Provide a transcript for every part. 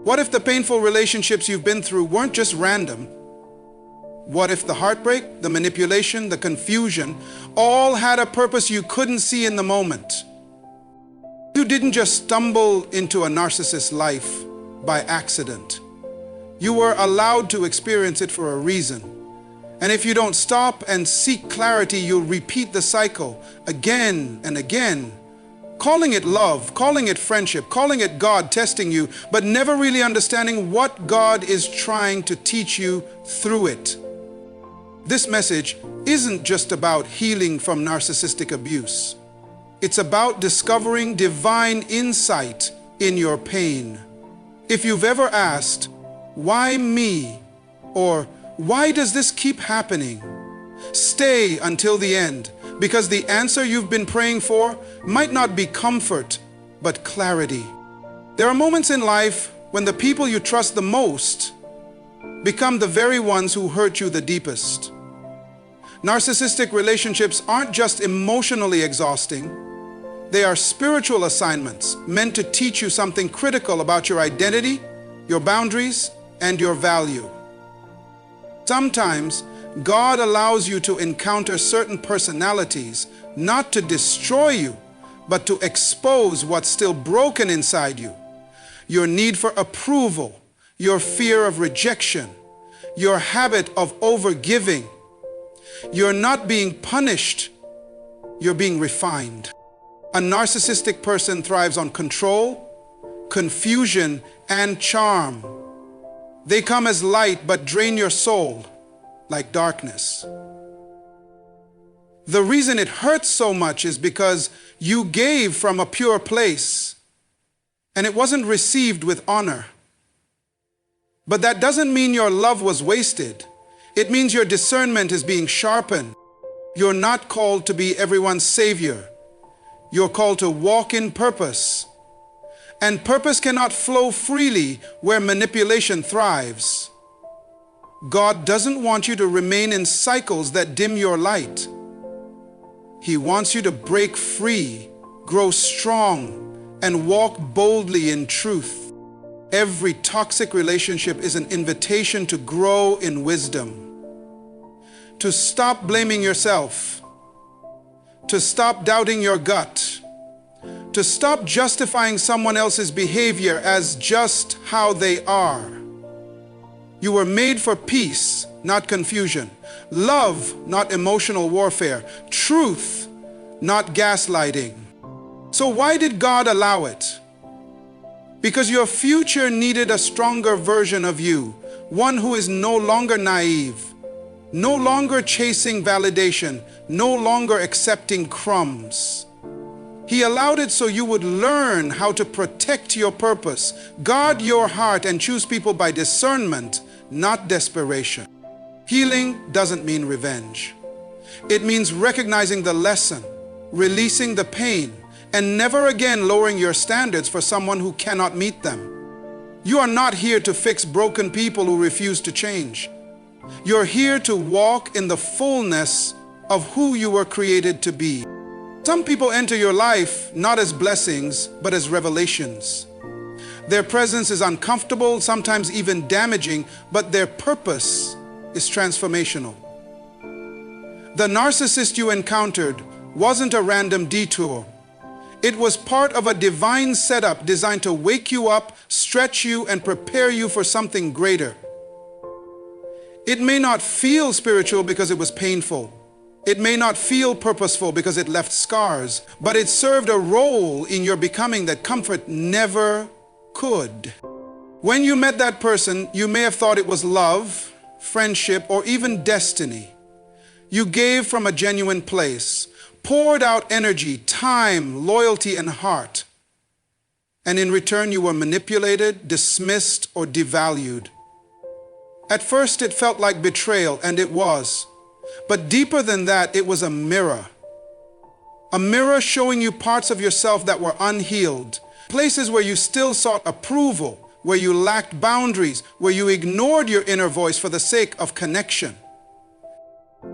What if the painful relationships you've been through weren't just random? What if the heartbreak, the manipulation, the confusion all had a purpose you couldn't see in the moment? You didn't just stumble into a narcissist's life by accident. You were allowed to experience it for a reason. And if you don't stop and seek clarity, you'll repeat the cycle again and again, calling it love, calling it friendship, calling it God testing you, but never really understanding what God is trying to teach you through it. This message isn't just about healing from narcissistic abuse. It's about discovering divine insight in your pain. If you've ever asked, "Why me?" or "Why does this keep happening?" stay until the end, because the answer you've been praying for might not be comfort, but clarity. There are moments in life when the people you trust the most become the very ones who hurt you the deepest. Narcissistic relationships aren't just emotionally exhausting. They are spiritual assignments meant to teach you something critical about your identity, your boundaries, and your value. Sometimes God allows you to encounter certain personalities not to destroy you, but to expose what's still broken inside you. Your need for approval, your fear of rejection, your habit of overgiving. You're not being punished, you're being refined. A narcissistic person thrives on control, confusion, and charm. They come as light but drain your soul like darkness. The reason it hurts so much is because you gave from a pure place and it wasn't received with honor. But that doesn't mean your love was wasted. It means your discernment is being sharpened. You're not called to be everyone's savior. You're called to walk in purpose. And purpose cannot flow freely where manipulation thrives. God doesn't want you to remain in cycles that dim your light. He wants you to break free, grow strong, and walk boldly in truth. Every toxic relationship is an invitation to grow in wisdom, to stop blaming yourself, to stop doubting your gut, to stop justifying someone else's behavior as just how they are. You were made for peace, not confusion. Love, not emotional warfare. Truth, not gaslighting. So why did God allow it? Because your future needed a stronger version of you, one who is no longer naive, no longer chasing validation, no longer accepting crumbs. He allowed it so you would learn how to protect your purpose, guard your heart, and choose people by discernment, not desperation. Healing doesn't mean revenge. It means recognizing the lesson, releasing the pain, and never again lowering your standards for someone who cannot meet them. You are not here to fix broken people who refuse to change. You're here to walk in the fullness of who you were created to be. Some people enter your life not as blessings, but as revelations. Their presence is uncomfortable, sometimes even damaging, but their purpose is transformational. The narcissist you encountered wasn't a random detour. It was part of a divine setup designed to wake you up, stretch you, and prepare you for something greater. It may not feel spiritual because it was painful. It may not feel purposeful because it left scars, but it served a role in your becoming that comfort never could. When you met that person, you may have thought it was love, friendship, or even destiny. You gave from a genuine place, poured out energy, time, loyalty, and heart. And in return, you were manipulated, dismissed, or devalued. At first, it felt like betrayal, and it was. But deeper than that, it was a mirror. A mirror showing you parts of yourself that were unhealed, places where you still sought approval, where you lacked boundaries, where you ignored your inner voice for the sake of connection.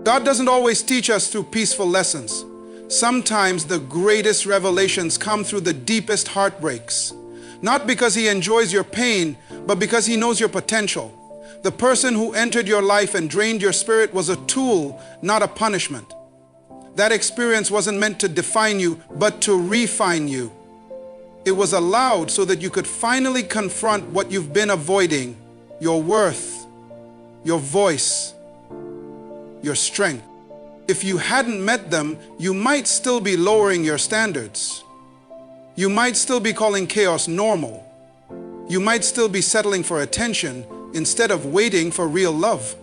God doesn't always teach us through peaceful lessons. Sometimes the greatest revelations come through the deepest heartbreaks, Not because he enjoys your pain, but because he knows your potential. The person who entered your life and drained your spirit was a tool, not a punishment. That experience wasn't meant to define you, but to refine you. It was allowed so that you could finally confront what you've been avoiding: your worth, your voice, your strength. If you hadn't met them, you might still be lowering your standards. You might still be calling chaos normal. You might still be settling for attention instead of waiting for real love.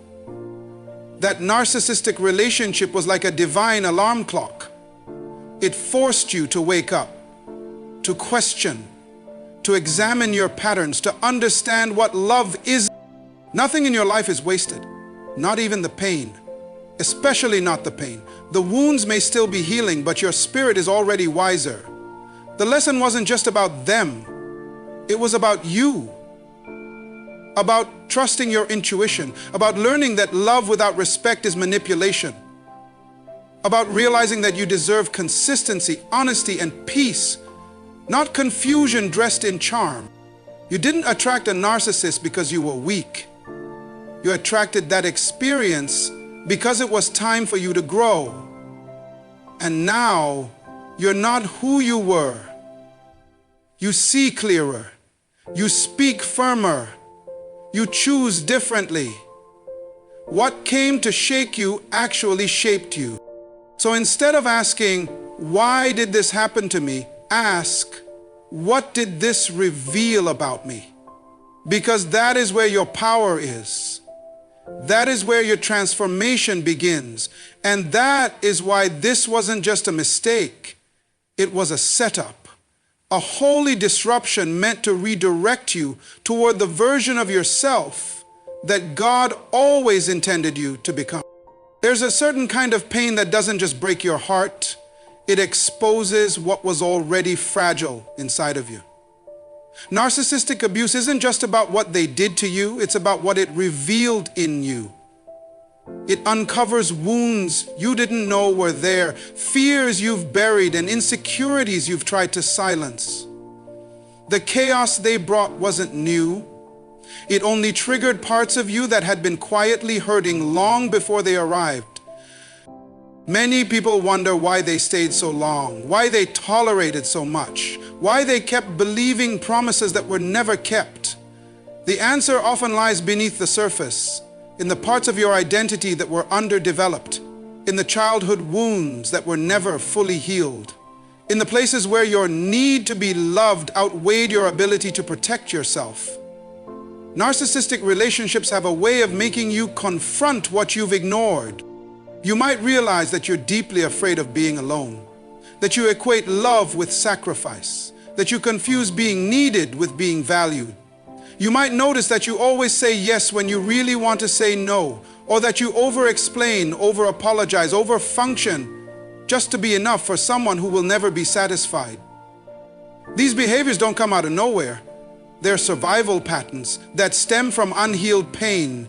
That narcissistic relationship was like a divine alarm clock. It forced you to wake up, to question, to examine your patterns, to understand what love is. Nothing in your life is wasted, not even the pain, especially not the pain. The wounds may still be healing, but your spirit is already wiser. The lesson wasn't just about them, it was about you. About trusting your intuition, about learning that love without respect is manipulation, about realizing that you deserve consistency, honesty, and peace, not confusion dressed in charm. You didn't attract a narcissist because you were weak. You attracted that experience because it was time for you to grow. And now, you're not who you were. You see clearer. You speak firmer. You choose differently. What came to shake you actually shaped you. So instead of asking, why did this happen to me? Ask, what did this reveal about me? Because that is where your power is. That is where your transformation begins. And that is why this wasn't just a mistake. It was a setup. A holy disruption meant to redirect you toward the version of yourself that God always intended you to become. There's a certain kind of pain that doesn't just break your heart, it exposes what was already fragile inside of you. Narcissistic abuse isn't just about what they did to you, it's about what it revealed in you. It uncovers wounds you didn't know were there, fears you've buried, and insecurities you've tried to silence. The chaos they brought wasn't new. It only triggered parts of you that had been quietly hurting long before they arrived. Many people wonder why they stayed so long, why they tolerated so much, why they kept believing promises that were never kept. The answer often lies beneath the surface, in the parts of your identity that were underdeveloped, in the childhood wounds that were never fully healed, in the places where your need to be loved outweighed your ability to protect yourself. Narcissistic relationships have a way of making you confront what you've ignored. You might realize that you're deeply afraid of being alone, that you equate love with sacrifice, that you confuse being needed with being valued. You might notice that you always say yes when you really want to say no, or that you over-explain, over-apologize, over-function just to be enough for someone who will never be satisfied. These behaviors don't come out of nowhere. They're survival patterns that stem from unhealed pain.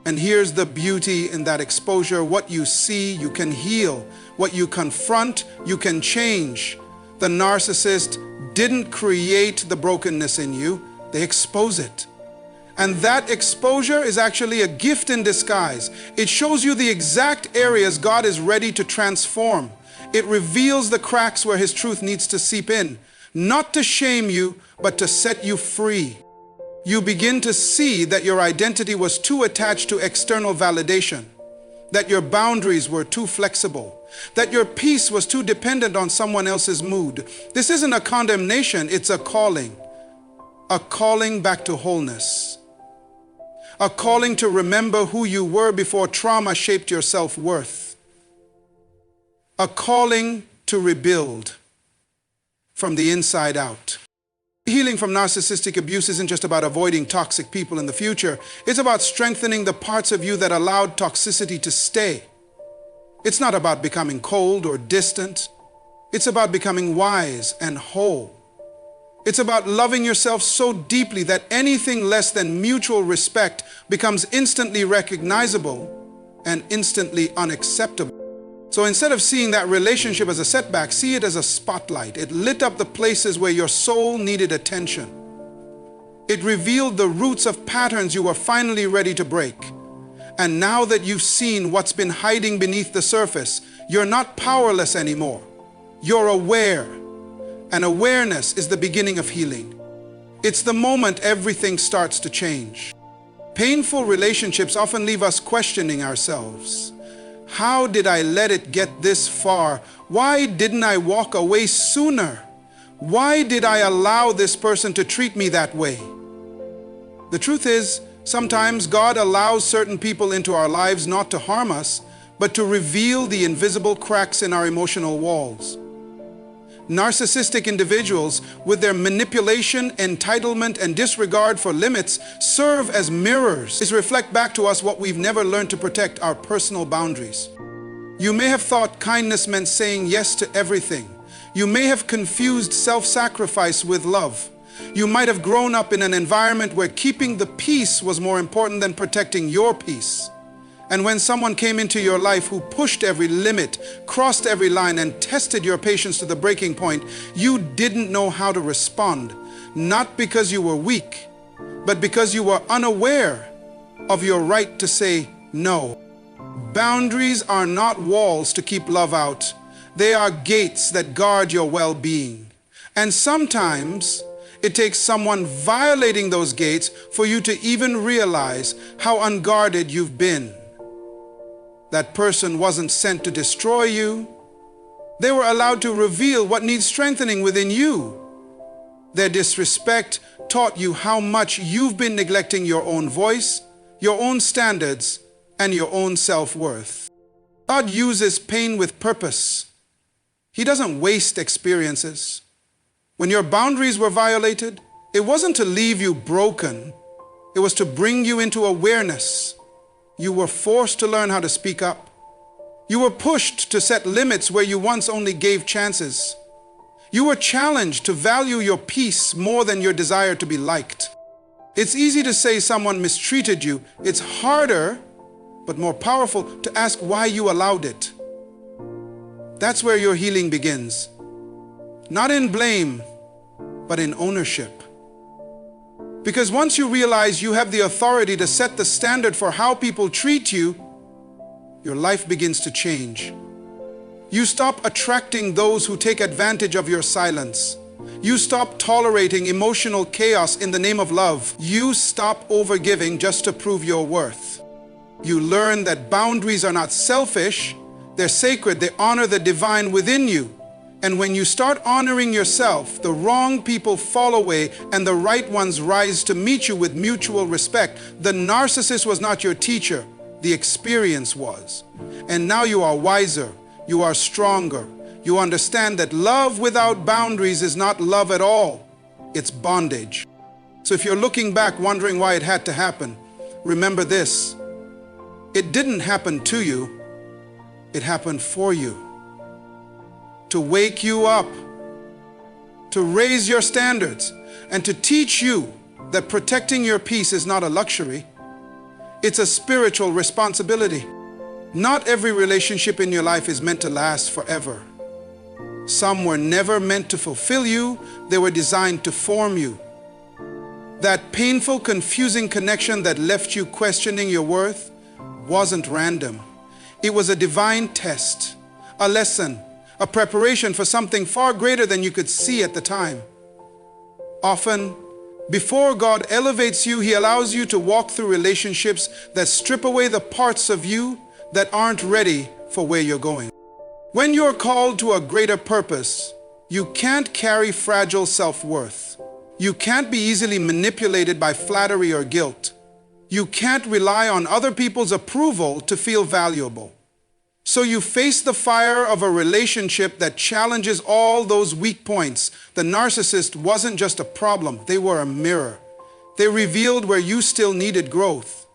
And here's the beauty in that exposure. What you see, you can heal. What you confront, you can change. The narcissist didn't create the brokenness in you. They expose it. And that exposure is actually a gift in disguise. It shows you the exact areas God is ready to transform. It reveals the cracks where His truth needs to seep in, not to shame you, but to set you free. You begin to see that your identity was too attached to external validation, that your boundaries were too flexible, that your peace was too dependent on someone else's mood. This isn't a condemnation, it's a calling back to wholeness, a calling to remember who you were before trauma shaped your self-worth, a calling to rebuild from the inside out. Healing from narcissistic abuse isn't just about avoiding toxic people in the future. It's about strengthening the parts of you that allowed toxicity to stay. It's not about becoming cold or distant. It's about becoming wise and whole. It's about loving yourself so deeply that anything less than mutual respect becomes instantly recognizable and instantly unacceptable. So instead of seeing that relationship as a setback, see it as a spotlight. It lit up the places where your soul needed attention. It revealed the roots of patterns you were finally ready to break. And now that you've seen what's been hiding beneath the surface, you're not powerless anymore. You're aware. And awareness is the beginning of healing. It's the moment everything starts to change. Painful relationships often leave us questioning ourselves. How did I let it get this far? Why didn't I walk away sooner? Why did I allow this person to treat me that way? The truth is, sometimes God allows certain people into our lives not to harm us, but to reveal the invisible cracks in our emotional walls. Narcissistic individuals, with their manipulation, entitlement, and disregard for limits, serve as mirrors. They reflect back to us what we've never learned to protect: our personal boundaries. You may have thought kindness meant saying yes to everything. You may have confused self-sacrifice with love. You might have grown up in an environment where keeping the peace was more important than protecting your peace. And when someone came into your life who pushed every limit, crossed every line, and tested your patience to the breaking point, you didn't know how to respond, not because you were weak, but because you were unaware of your right to say no. Boundaries are not walls to keep love out. They are gates that guard your well-being. And sometimes it takes someone violating those gates for you to even realize how unguarded you've been. That person wasn't sent to destroy you. They were allowed to reveal what needs strengthening within you. Their disrespect taught you how much you've been neglecting your own voice, your own standards, and your own self-worth. God uses pain with purpose. He doesn't waste experiences. When your boundaries were violated, it wasn't to leave you broken. It was to bring you into awareness. You were forced to learn how to speak up. You were pushed to set limits where you once only gave chances. You were challenged to value your peace more than your desire to be liked. It's easy to say someone mistreated you. It's harder, but more powerful, to ask why you allowed it. That's where your healing begins. Not in blame, but in ownership. Because once you realize you have the authority to set the standard for how people treat you, your life begins to change. You stop attracting those who take advantage of your silence. You stop tolerating emotional chaos in the name of love. You stop overgiving just to prove your worth. You learn that boundaries are not selfish, they're sacred. They honor the divine within you. And when you start honoring yourself, the wrong people fall away and the right ones rise to meet you with mutual respect. The narcissist was not your teacher, the experience was. And now you are wiser, you are stronger. You understand that love without boundaries is not love at all, it's bondage. So if you're looking back wondering why it had to happen, remember this: it didn't happen to you, it happened for you. To wake you up, to raise your standards, and to teach you that protecting your peace is not a luxury, it's a spiritual responsibility. Not every relationship in your life is meant to last forever. Some were never meant to fulfill you, they were designed to form you. That painful, confusing connection that left you questioning your worth wasn't random. It was a divine test, a lesson, a preparation for something far greater than you could see at the time. Often, before God elevates you, He allows you to walk through relationships that strip away the parts of you that aren't ready for where you're going. When you're called to a greater purpose, you can't carry fragile self-worth. You can't be easily manipulated by flattery or guilt. You can't rely on other people's approval to feel valuable. So you face the fire of a relationship that challenges all those weak points. The narcissist wasn't just a problem, they were a mirror. They revealed where you still needed growth,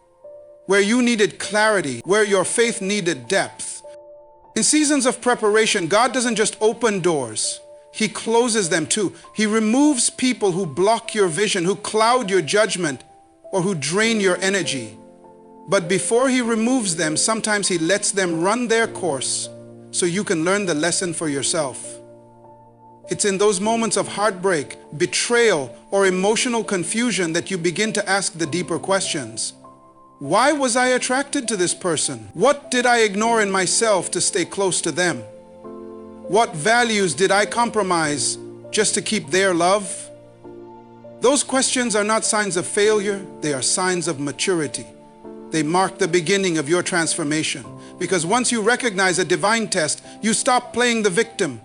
where you needed clarity, where your faith needed depth. In seasons of preparation, God doesn't just open doors, He closes them too. He removes people who block your vision, who cloud your judgment, or who drain your energy. But before He removes them, sometimes He lets them run their course so you can learn the lesson for yourself. It's in those moments of heartbreak, betrayal, or emotional confusion that you begin to ask the deeper questions. Why was I attracted to this person? What did I ignore in myself to stay close to them? What values did I compromise just to keep their love? Those questions are not signs of failure, they are signs of maturity. They mark the beginning of your transformation. Because once you recognize a divine test, you stop playing the victim.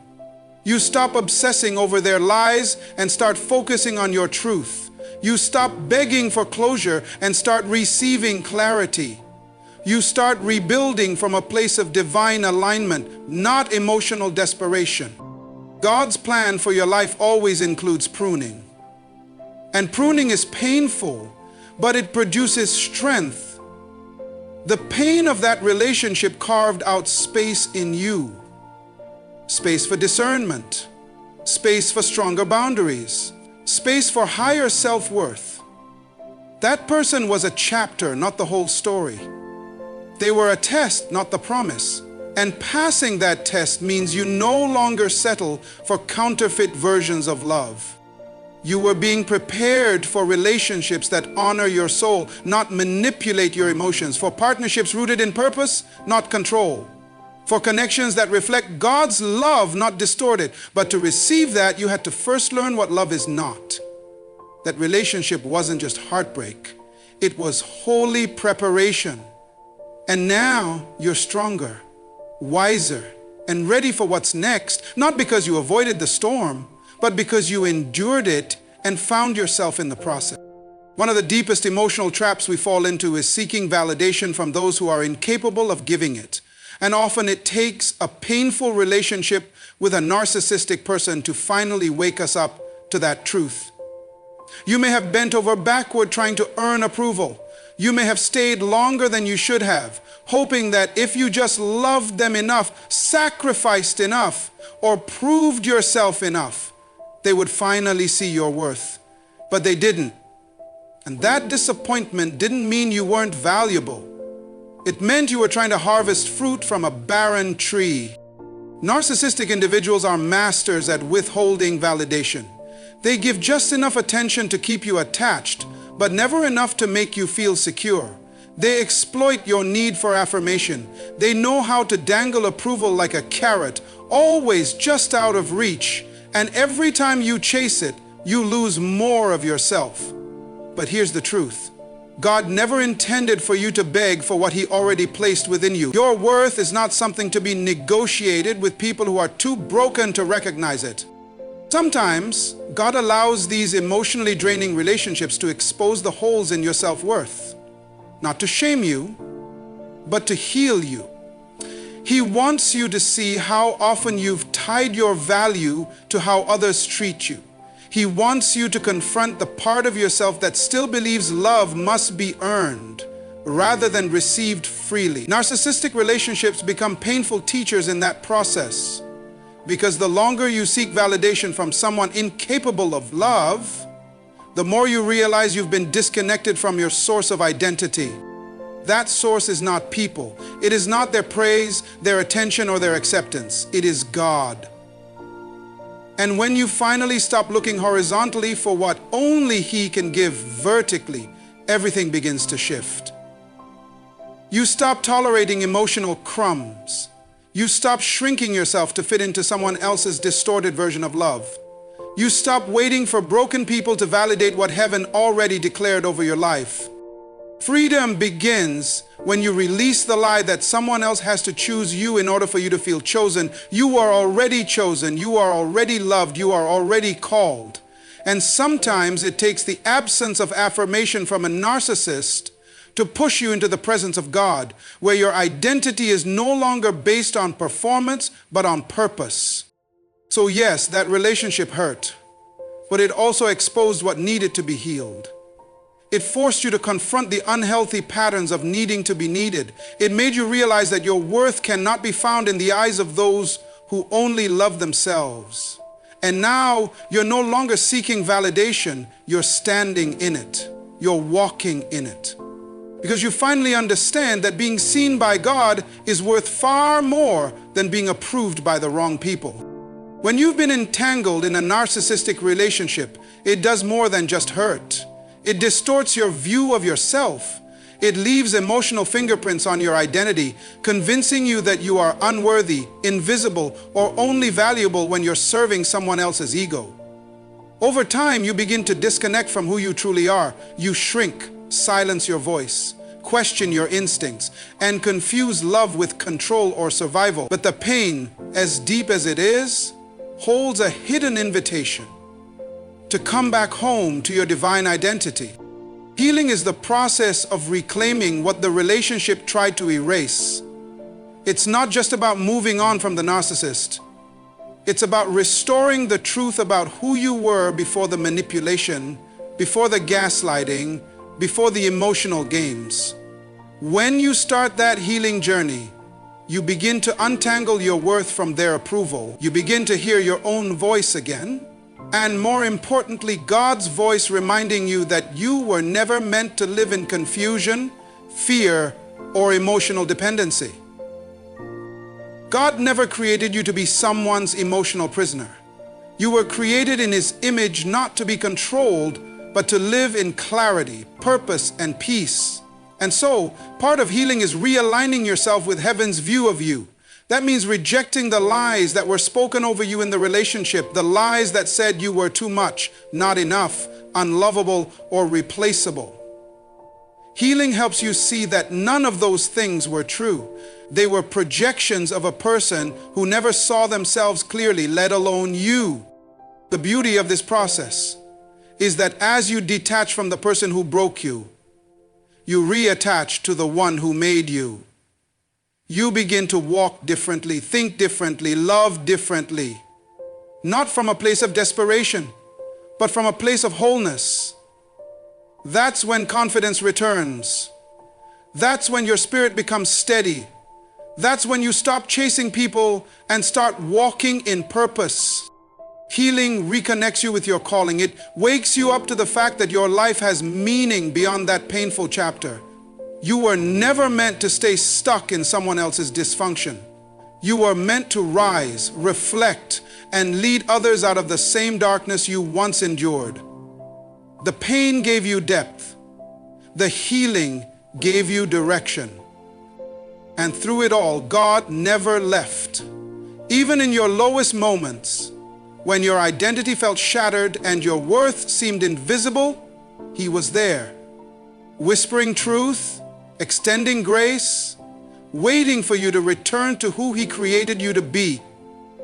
You stop obsessing over their lies and start focusing on your truth. You stop begging for closure and start receiving clarity. You start rebuilding from a place of divine alignment, not emotional desperation. God's plan for your life always includes pruning. And pruning is painful, but it produces strength. The pain of that relationship carved out space in you. Space for discernment. Space for stronger boundaries. Space for higher self-worth. That person was a chapter, not the whole story. They were a test, not the promise. And passing that test means you no longer settle for counterfeit versions of love. You were being prepared for relationships that honor your soul, not manipulate your emotions, for partnerships rooted in purpose, not control, for connections that reflect God's love, not distort it. But to receive that, you had to first learn what love is not. That relationship wasn't just heartbreak, it was holy preparation. And now you're stronger, wiser, and ready for what's next, not because you avoided the storm, but because you endured it and found yourself in the process. One of the deepest emotional traps we fall into is seeking validation from those who are incapable of giving it. And often it takes a painful relationship with a narcissistic person to finally wake us up to that truth. You may have bent over backward trying to earn approval. You may have stayed longer than you should have, hoping that if you just loved them enough, sacrificed enough, or proved yourself enough, they would finally see your worth. But they didn't. And that disappointment didn't mean you weren't valuable. It meant you were trying to harvest fruit from a barren tree. Narcissistic individuals are masters at withholding validation. They give just enough attention to keep you attached, but never enough to make you feel secure. They exploit your need for affirmation. They know how to dangle approval like a carrot, always just out of reach. And every time you chase it, you lose more of yourself. But here's the truth. God never intended for you to beg for what He already placed within you. Your worth is not something to be negotiated with people who are too broken to recognize it. Sometimes, God allows these emotionally draining relationships to expose the holes in your self-worth. Not to shame you, but to heal you. He wants you to see how often you've tied your value to how others treat you. He wants you to confront the part of yourself that still believes love must be earned rather than received freely. Narcissistic relationships become painful teachers in that process, because the longer you seek validation from someone incapable of love, the more you realize you've been disconnected from your source of identity. That source is not people. It is not their praise, their attention, or their acceptance. It is God. And when you finally stop looking horizontally for what only He can give vertically, everything begins to shift. You stop tolerating emotional crumbs. You stop shrinking yourself to fit into someone else's distorted version of love. You stop waiting for broken people to validate what heaven already declared over your life. Freedom begins when you release the lie that someone else has to choose you in order for you to feel chosen. You are already chosen. You are already loved. You are already called. And sometimes it takes the absence of affirmation from a narcissist to push you into the presence of God, where your identity is no longer based on performance, but on purpose. So yes, that relationship hurt, but it also exposed what needed to be healed. It forced you to confront the unhealthy patterns of needing to be needed. It made you realize that your worth cannot be found in the eyes of those who only love themselves. And now you're no longer seeking validation, you're standing in it. You're walking in it. Because you finally understand that being seen by God is worth far more than being approved by the wrong people. When you've been entangled in a narcissistic relationship, it does more than just hurt. It distorts your view of yourself. It leaves emotional fingerprints on your identity, convincing you that you are unworthy, invisible, or only valuable when you're serving someone else's ego. Over time, you begin to disconnect from who you truly are. You shrink, silence your voice, question your instincts, and confuse love with control or survival. But the pain, as deep as it is, holds a hidden invitation to come back home to your divine identity. Healing is the process of reclaiming what the relationship tried to erase. It's not just about moving on from the narcissist. It's about restoring the truth about who you were before the manipulation, before the gaslighting, before the emotional games. When you start that healing journey, you begin to untangle your worth from their approval. You begin to hear your own voice again. And more importantly, God's voice reminding you that you were never meant to live in confusion, fear, or emotional dependency. God never created you to be someone's emotional prisoner. You were created in His image not to be controlled, but to live in clarity, purpose, and peace. And so, part of healing is realigning yourself with heaven's view of you. That means rejecting the lies that were spoken over you in the relationship, the lies that said you were too much, not enough, unlovable, or replaceable. Healing helps you see that none of those things were true. They were projections of a person who never saw themselves clearly, let alone you. The beauty of this process is that as you detach from the person who broke you, you reattach to the one who made you. You begin to walk differently, think differently, love differently. Not from a place of desperation, but from a place of wholeness. That's when confidence returns. That's when your spirit becomes steady. That's when you stop chasing people and start walking in purpose. Healing reconnects you with your calling. It wakes you up to the fact that your life has meaning beyond that painful chapter. You were never meant to stay stuck in someone else's dysfunction. You were meant to rise, reflect, and lead others out of the same darkness you once endured. The pain gave you depth. The healing gave you direction. And through it all, God never left. Even in your lowest moments, when your identity felt shattered and your worth seemed invisible, He was there, whispering truth, extending grace, waiting for you to return to who He created you to be.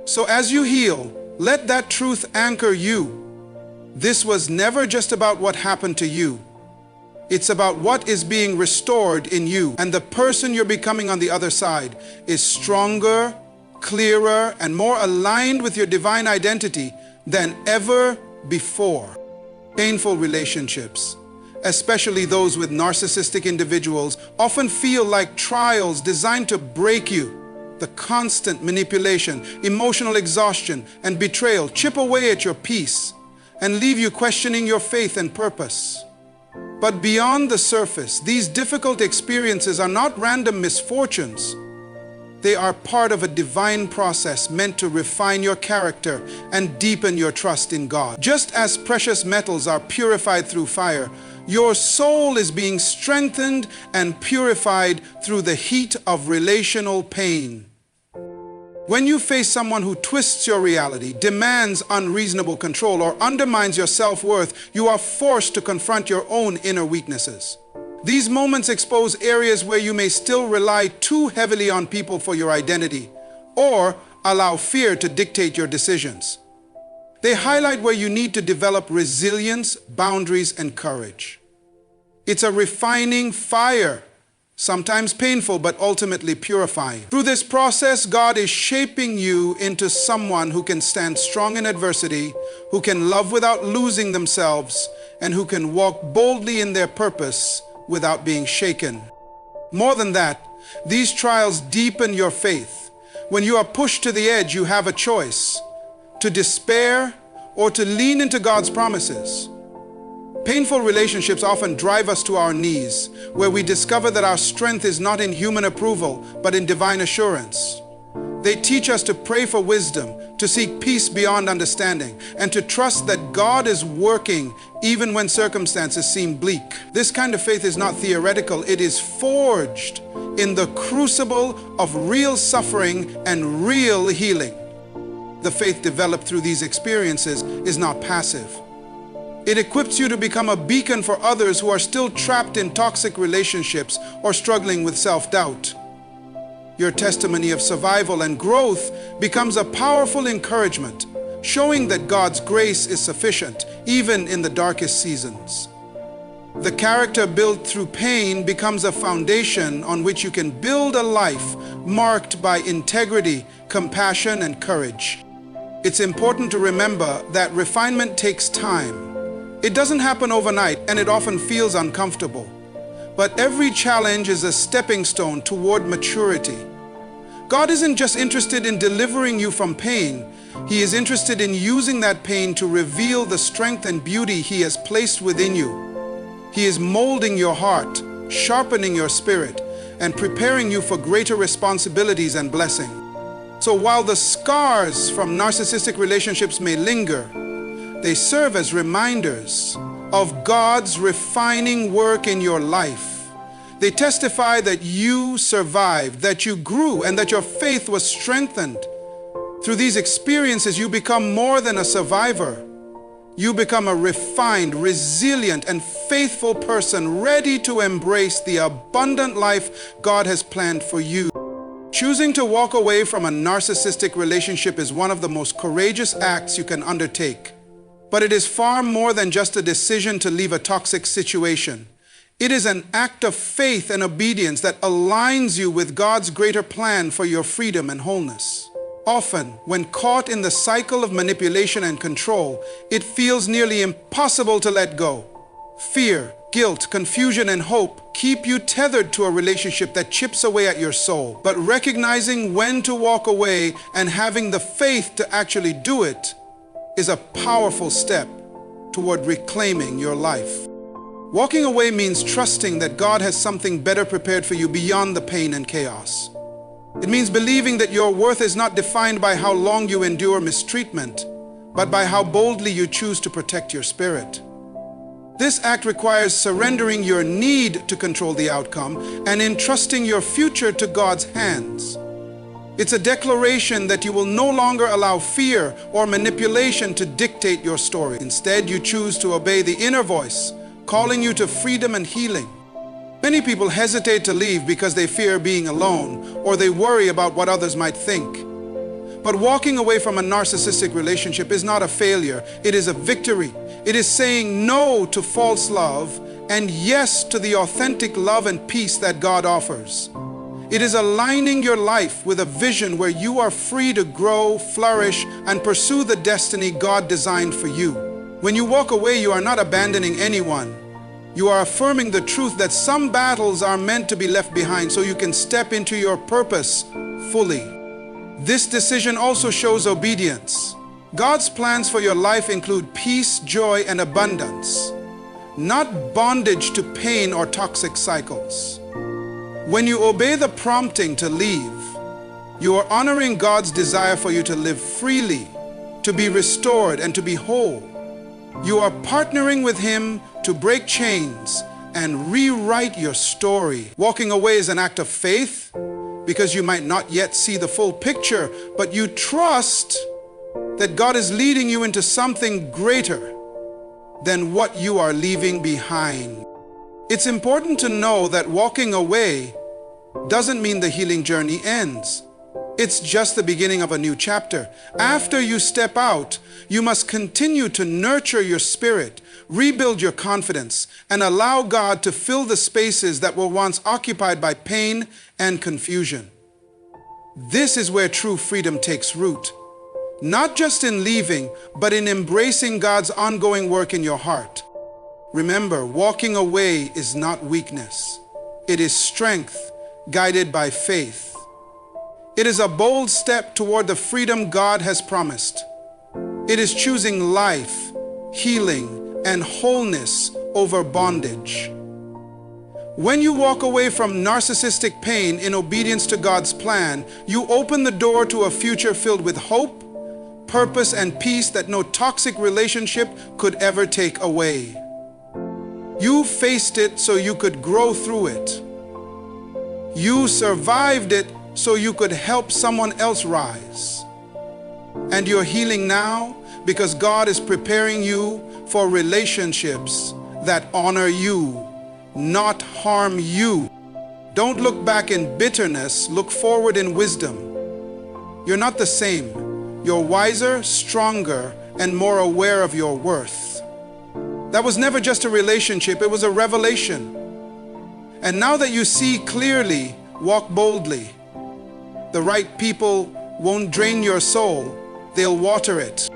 So as you heal, let that truth anchor you. This was never just about what happened to you. It's about what is being restored in you. And the person you're becoming on the other side is stronger, clearer, and more aligned with your divine identity than ever before. Painful relationships, especially those with narcissistic individuals, often feel like trials designed to break you. The constant manipulation, emotional exhaustion, and betrayal chip away at your peace and leave you questioning your faith and purpose. But beyond the surface, these difficult experiences are not random misfortunes. They are part of a divine process meant to refine your character and deepen your trust in God. Just as precious metals are purified through fire, your soul is being strengthened and purified through the heat of relational pain. When you face someone who twists your reality, demands unreasonable control, or undermines your self-worth, you are forced to confront your own inner weaknesses. These moments expose areas where you may still rely too heavily on people for your identity, or allow fear to dictate your decisions. They highlight where you need to develop resilience, boundaries, and courage. It's a refining fire, sometimes painful, but ultimately purifying. Through this process, God is shaping you into someone who can stand strong in adversity, who can love without losing themselves, and who can walk boldly in their purpose without being shaken. More than that, these trials deepen your faith. When you are pushed to the edge, you have a choice: to despair or to lean into God's promises. Painful relationships often drive us to our knees, where we discover that our strength is not in human approval, but in divine assurance. They teach us to pray for wisdom, to seek peace beyond understanding, and to trust that God is working even when circumstances seem bleak. This kind of faith is not theoretical. It is forged in the crucible of real suffering and real healing. The faith developed through these experiences is not passive. It equips you to become a beacon for others who are still trapped in toxic relationships or struggling with self-doubt. Your testimony of survival and growth becomes a powerful encouragement, showing that God's grace is sufficient even in the darkest seasons. The character built through pain becomes a foundation on which you can build a life marked by integrity, compassion, and courage. It's important to remember that refinement takes time. It doesn't happen overnight, and it often feels uncomfortable. But every challenge is a stepping stone toward maturity. God isn't just interested in delivering you from pain. He is interested in using that pain to reveal the strength and beauty He has placed within you. He is molding your heart, sharpening your spirit, and preparing you for greater responsibilities and blessing. So while the scars from narcissistic relationships may linger, they serve as reminders of God's refining work in your life. They testify that you survived, that you grew, and that your faith was strengthened. Through these experiences, you become more than a survivor. You become a refined, resilient, and faithful person ready to embrace the abundant life God has planned for you. Choosing to walk away from a narcissistic relationship is one of the most courageous acts you can undertake. But it is far more than just a decision to leave a toxic situation. It is an act of faith and obedience that aligns you with God's greater plan for your freedom and wholeness. Often, when caught in the cycle of manipulation and control, it feels nearly impossible to let go. Fear, guilt, confusion, and hope keep you tethered to a relationship that chips away at your soul. But recognizing when to walk away and having the faith to actually do it is a powerful step toward reclaiming your life. Walking away means trusting that God has something better prepared for you beyond the pain and chaos. It means believing that your worth is not defined by how long you endure mistreatment, but by how boldly you choose to protect your spirit. This act requires surrendering your need to control the outcome and entrusting your future to God's hands. It's a declaration that you will no longer allow fear or manipulation to dictate your story. Instead, you choose to obey the inner voice, calling you to freedom and healing. Many people hesitate to leave because they fear being alone or they worry about what others might think. But walking away from a narcissistic relationship is not a failure, it is a victory. It is saying no to false love and yes to the authentic love and peace that God offers. It is aligning your life with a vision where you are free to grow, flourish, and pursue the destiny God designed for you. When you walk away, you are not abandoning anyone. You are affirming the truth that some battles are meant to be left behind so you can step into your purpose fully. This decision also shows obedience. God's plans for your life include peace, joy, and abundance, not bondage to pain or toxic cycles. When you obey the prompting to leave, you are honoring God's desire for you to live freely, to be restored, and to be whole. You are partnering with Him to break chains and rewrite your story. Walking away is an act of faith because you might not yet see the full picture, but you trust that God is leading you into something greater than what you are leaving behind. It's important to know that walking away doesn't mean the healing journey ends. It's just the beginning of a new chapter. After you step out, you must continue to nurture your spirit, rebuild your confidence, and allow God to fill the spaces that were once occupied by pain and confusion. This is where true freedom takes root. Not just in leaving, but in embracing God's ongoing work in your heart. Remember, walking away is not weakness. It is strength guided by faith. It is a bold step toward the freedom God has promised. It is choosing life, healing, and wholeness over bondage. When you walk away from narcissistic pain in obedience to God's plan, you open the door to a future filled with hope, purpose, and peace that no toxic relationship could ever take away. You faced it so you could grow through it. You survived it so you could help someone else rise. And you're healing now because God is preparing you for relationships that honor you, not harm you. Don't look back in bitterness, look forward in wisdom. You're not the same. You're wiser, stronger, and more aware of your worth. That was never just a relationship, it was a revelation. And now that you see clearly, walk boldly. The right people won't drain your soul, they'll water it.